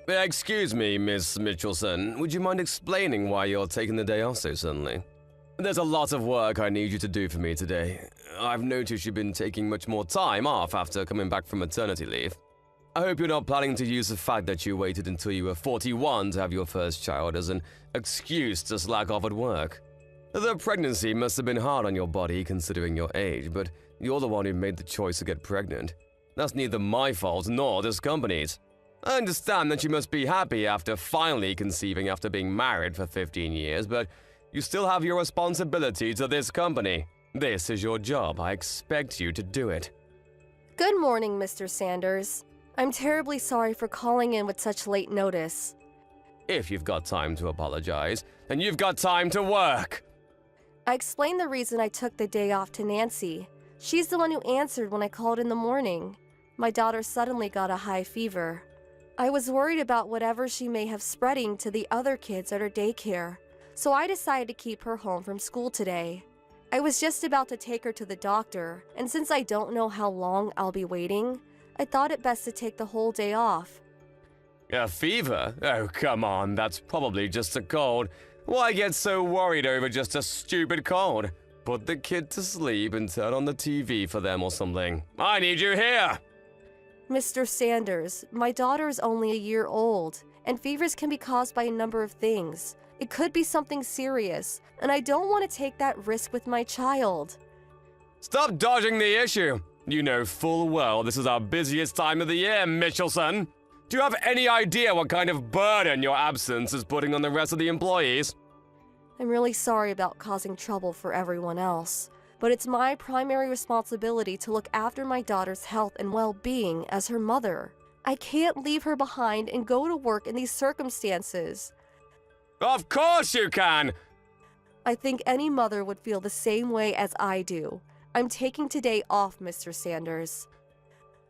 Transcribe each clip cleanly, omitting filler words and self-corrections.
Excuse me, Miss Mitchelson. Would you mind explaining why you're taking the day off so suddenly? There's a lot of work I need you to do for me today. I've noticed you've been taking much more time off after coming back from maternity leave. I hope you're not planning to use the fact that you waited until you were 41 to have your first child as an excuse to slack off at work. The pregnancy must have been hard on your body considering your age, but you're the one who made the choice to get pregnant. That's neither my fault nor this company's. I understand that you must be happy after finally conceiving after being married for 15 years, but you still have your responsibility to this company. This is your job. I expect you to do it. Good morning, Mr. Sanders. I'm terribly sorry for calling in with such late notice. If you've got time to apologize, then you've got time to work. I explained the reason I took the day off to Nancy. She's the one who answered when I called in the morning. My daughter suddenly got a high fever. I was worried about whatever she may have spreading to the other kids at her daycare, so I decided to keep her home from school today. I was just about to take her to the doctor, and since I don't know how long I'll be waiting, I thought it best to take the whole day off. A fever? Oh, come on, that's probably just a cold. Why get so worried over just a stupid cold? Put the kid to sleep and turn on the TV for them or something. I need you here! Mr. Sanders, my daughter is only a year old, and fevers can be caused by a number of things. It could be something serious, and I don't want to take that risk with my child. Stop dodging the issue. You know full well this is our busiest time of the year, Mitchelson. Do you have any idea what kind of burden your absence is putting on the rest of the employees? I'm really sorry about causing trouble for everyone else, but it's my primary responsibility to look after my daughter's health and well-being as her mother. I can't leave her behind and go to work in these circumstances. Of course you can! I think any mother would feel the same way as I do. I'm taking today off, Mr. Sanders.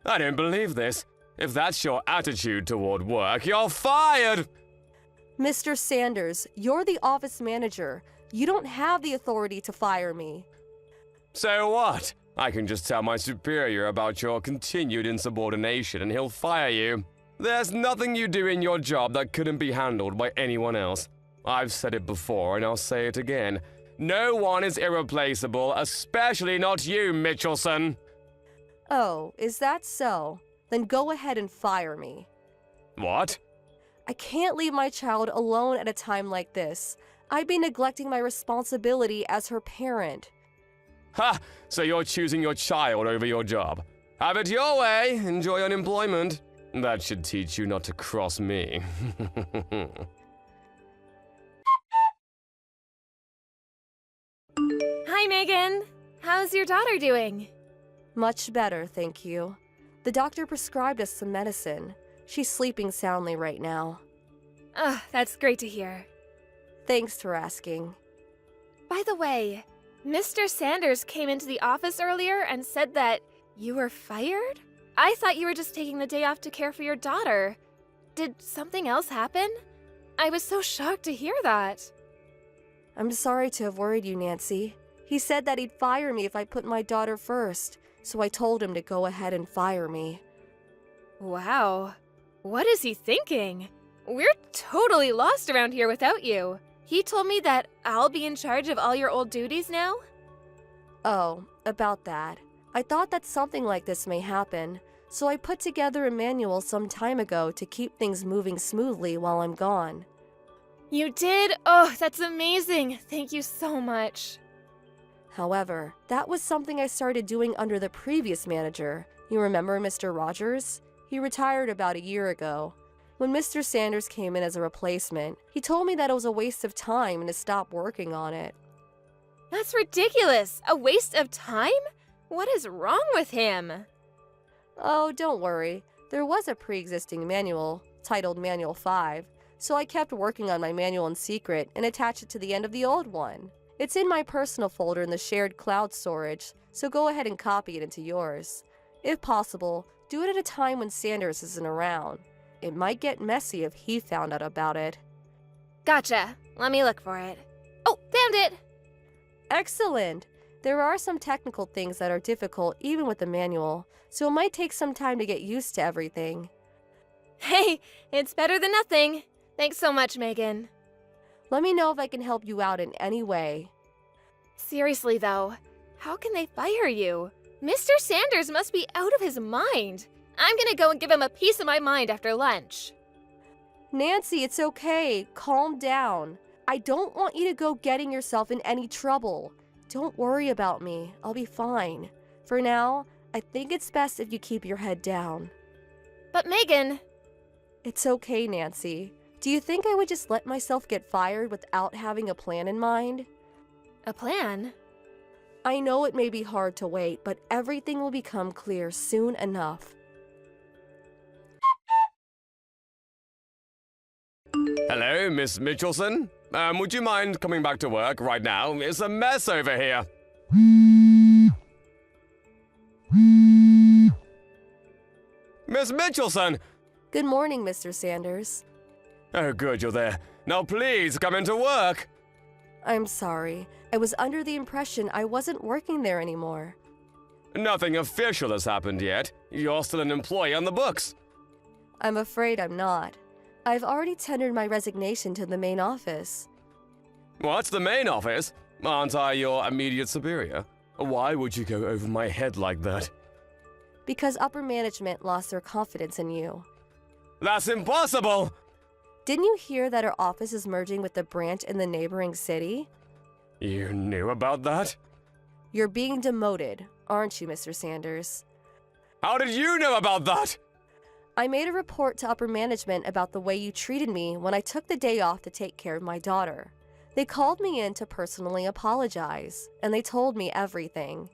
I don't believe this. If that's your attitude toward work, you're fired! Mr. Sanders, you're the office manager. You don't have the authority to fire me. So what? I can just tell my superior about your continued insubordination and he'll fire you. There's nothing you do in your job that couldn't be handled by anyone else. I've said it before and I'll say it again. No one is irreplaceable, especially not you, Mitchelson. Oh, is that so? Then go ahead and fire me. What? I can't leave my child alone at a time like this. I'd be neglecting my responsibility as her parent. Ha! So you're choosing your child over your job. Have it your way. Enjoy unemployment. That should teach you not to cross me. Hi, Megan. How's your daughter doing? Much better, thank you. The doctor prescribed us some medicine. She's sleeping soundly right now. Ugh, that's great to hear. Thanks for asking. By the way, Mr. Sanders came into the office earlier and said that you were fired? I thought you were just taking the day off to care for your daughter. Did something else happen? I was so shocked to hear that. I'm sorry to have worried you, Nancy. He said that he'd fire me if I put my daughter first, so I told him to go ahead and fire me. Wow. What is he thinking? We're totally lost around here without you. He told me that I'll be in charge of all your old duties now? Oh, about that. I thought that something like this may happen, so I put together a manual some time ago to keep things moving smoothly while I'm gone. You did? Oh, that's amazing. Thank you so much. However, that was something I started doing under the previous manager. You remember Mr. Rogers? He retired about a year ago. When Mr. Sanders came in as a replacement, he told me that it was a waste of time and to stop working on it. That's ridiculous! A waste of time? What is wrong with him? Oh, don't worry. There was a pre-existing manual, titled Manual 5, so I kept working on my manual in secret and attached it to the end of the old one. It's in my personal folder in the shared cloud storage, so go ahead and copy it into yours. If possible, do it at a time when Sanders isn't around. It might get messy if he found out about it. Gotcha. Let me look for it. Oh, found it! Excellent! There are some technical things that are difficult even with the manual, so it might take some time to get used to everything. Hey, it's better than nothing. Thanks so much, Megan. Let me know if I can help you out in any way. Seriously, though, how can they fire you? Mr. Sanders must be out of his mind. I'm gonna go and give him a piece of my mind after lunch. Nancy, it's okay. Calm down. I don't want you to go getting yourself in any trouble. Don't worry about me. I'll be fine. For now, I think it's best if you keep your head down. But Megan... It's okay, Nancy. Do you think I would just let myself get fired without having a plan in mind? A plan? I know it may be hard to wait, but everything will become clear soon enough. Hello, Miss Mitchelson? Would you mind coming back to work right now? It's a mess over here. Miss Mitchelson! Good morning, Mr. Sanders. Oh, good, you're there. Now please, come into work. I'm sorry. I was under the impression I wasn't working there anymore. Nothing official has happened yet. You're still an employee on the books. I'm afraid I'm not. I've already tendered my resignation to the main office. What's the main office? Aren't I your immediate superior? Why would you go over my head like that? Because upper management lost their confidence in you. That's impossible! Didn't you hear that our office is merging with the branch in the neighboring city? You knew about that? You're being demoted, aren't you, Mr. Sanders? How did you know about that? I made a report to upper management about the way you treated me when I took the day off to take care of my daughter. They called me in to personally apologize, and they told me everything.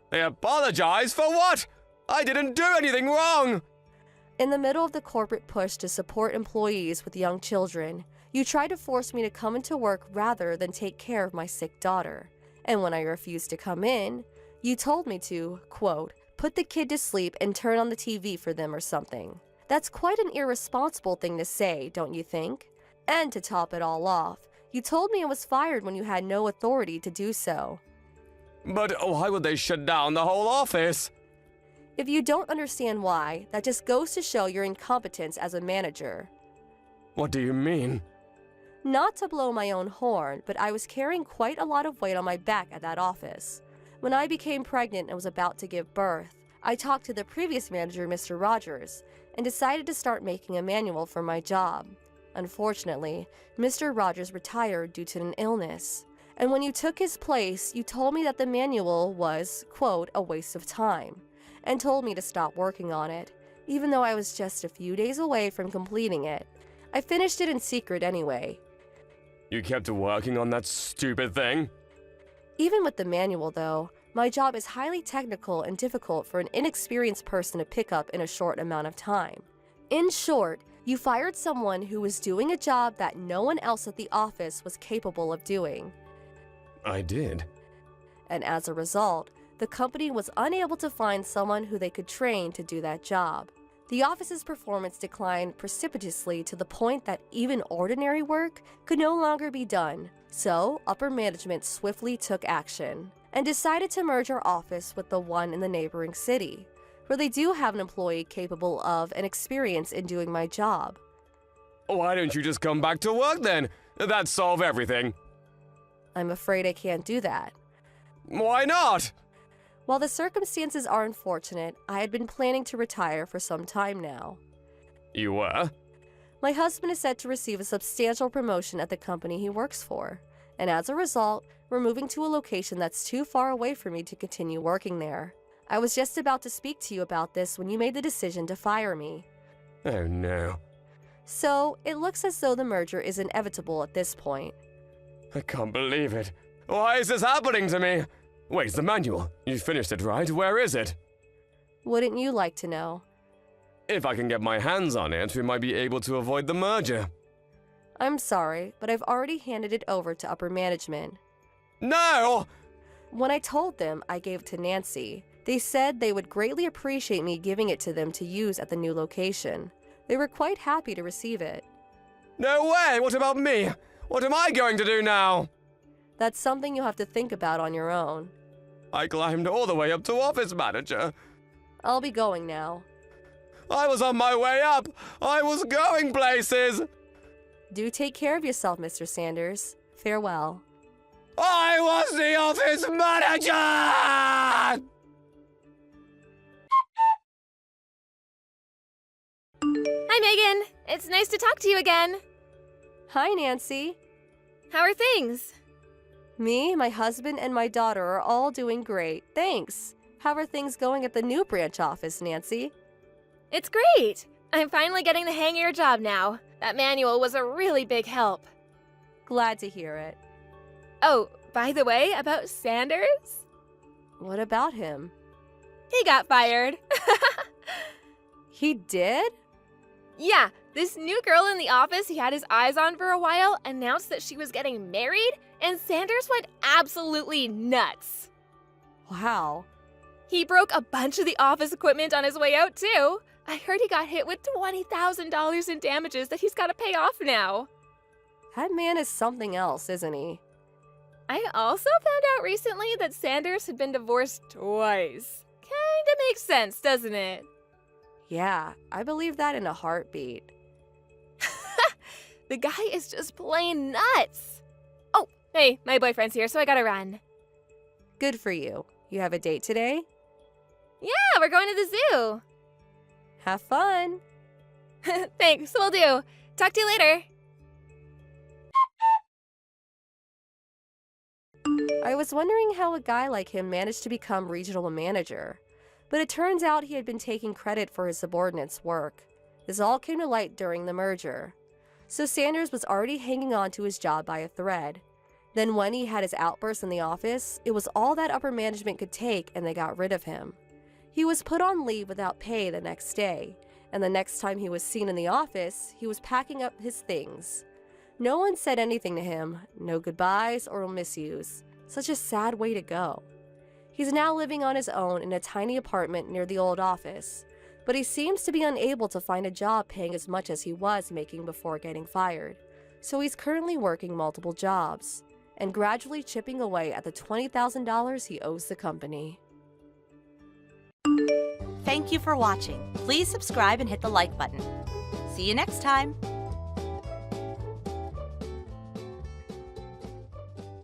They apologized for what? I didn't do anything wrong! In the middle of the corporate push to support employees with young children, you tried to force me to come into work rather than take care of my sick daughter. And when I refused to come in, you told me to, quote, put the kid to sleep and turn on the TV for them or something. That's quite an irresponsible thing to say, don't you think? And to top it all off, you told me I was fired when you had no authority to do so. But why would they shut down the whole office? If you don't understand why, that just goes to show your incompetence as a manager. What do you mean? Not to blow my own horn, but I was carrying quite a lot of weight on my back at that office. When I became pregnant and was about to give birth, I talked to the previous manager, Mr. Rogers, and decided to start making a manual for my job. Unfortunately, Mr. Rogers retired due to an illness. And when you took his place, you told me that the manual was, quote, a waste of time, and told me to stop working on it, even though I was just a few days away from completing it. I finished it in secret anyway. You kept working on that stupid thing? Even with the manual, though, my job is highly technical and difficult for an inexperienced person to pick up in a short amount of time. In short, you fired someone who was doing a job that no one else at the office was capable of doing. I did. And as a result, the company was unable to find someone who they could train to do that job. The office's performance declined precipitously to the point that even ordinary work could no longer be done. So, upper management swiftly took action and decided to merge our office with the one in the neighboring city, where they do have an employee capable of and experience in doing my job. Why don't you just come back to work then? That'd solve everything. I'm afraid I can't do that. Why not? While the circumstances are unfortunate, I had been planning to retire for some time now. You were? My husband is set to receive a substantial promotion at the company he works for, and as a result, we're moving to a location that's too far away for me to continue working there. I was just about to speak to you about this when you made the decision to fire me. Oh no. So, it looks as though the merger is inevitable at this point. I can't believe it. Why is this happening to me? Where's the manual? You finished it, right? Where is it? Wouldn't you like to know? If I can get my hands on it, we might be able to avoid the merger. I'm sorry, but I've already handed it over to upper management. No! When I told them I gave it to Nancy, they said they would greatly appreciate me giving it to them to use at the new location. They were quite happy to receive it. No way! What about me? What am I going to do now? That's something you'll have to think about on your own. I climbed all the way up to office manager. I'll be going now. I was on my way up. I was going places. Do take care of yourself, Mr. Sanders. Farewell. I was the office manager! Hi, Megan. It's nice to talk to you again. Hi, Nancy. How are things? Me, my husband, and my daughter are all doing great, thanks. How are things going at the new branch office, Nancy? It's great. I'm finally getting the hang of your job now. That manual was a really big help. Glad to hear it. Oh, by the way, about Sanders? What about him? He got fired. He did? Yeah, this new girl in the office he had his eyes on for a while announced that she was getting married, and Sanders went absolutely nuts. Wow. He broke a bunch of the office equipment on his way out, too. I heard he got hit with $20,000 in damages that he's got to pay off now. That man is something else, isn't he? I also found out recently that Sanders had been divorced twice. Kinda makes sense, doesn't it? Yeah, I believe that in a heartbeat. The guy is just plain nuts. Oh, hey, my boyfriend's here, so I gotta run. Good for you. You have a date today? Yeah, we're going to the zoo. Have fun. Thanks, will do. Talk to you later. I was wondering how a guy like him managed to become regional manager, but it turns out he had been taking credit for his subordinates' work. This all came to light during the merger. So Sanders was already hanging on to his job by a thread. Then when he had his outburst in the office, it was all that upper management could take and they got rid of him. He was put on leave without pay the next day, and the next time he was seen in the office, he was packing up his things. No one said anything to him, no goodbyes or miss yous. Such a sad way to go. He's now living on his own in a tiny apartment near the old office, but he seems to be unable to find a job paying as much as he was making before getting fired. So he's currently working multiple jobs and gradually chipping away at the $20,000 he owes the company. Thank you for watching. Please subscribe and hit the like button. See you next time.